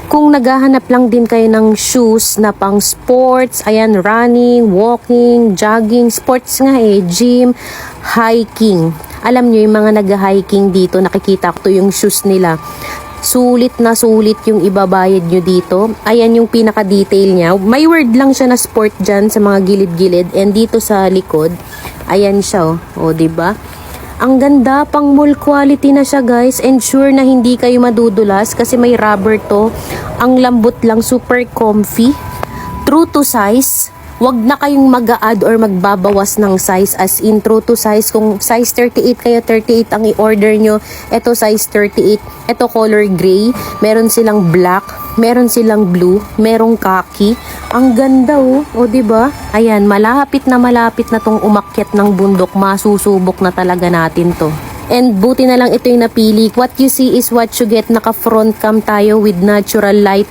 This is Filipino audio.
Kung naghahanap lang din kayo ng shoes na pang sports, ayan, running, walking, jogging, sports nga gym, hiking. Alam nyo yung mga nag-hiking dito, nakikita ko to yung shoes nila. Sulit na sulit yung ibabayad nyo dito. Ayan yung pinaka-detail niya. May word lang siya na sport dyan sa mga gilid-gilid. And dito sa likod, ayan siya o diba? Ang ganda, pang mall quality na siya guys. And sure na hindi kayo madudulas kasi may rubber to. Ang lambot lang, super comfy. True to size. Wag na kayong mag-a-add or magbabawas ng size, as in true to size. Kung size 38 kayo, 38 ang i-order nyo. Ito size 38. Ito color gray. Meron silang black. Meron silang blue. Merong khaki. Ang ganda o diba? Ayan, malapit na tong umakyat ng bundok. Masusubok na talaga natin to. And buti na lang ito yung napili. What you see is what you get. Naka front cam tayo with natural light.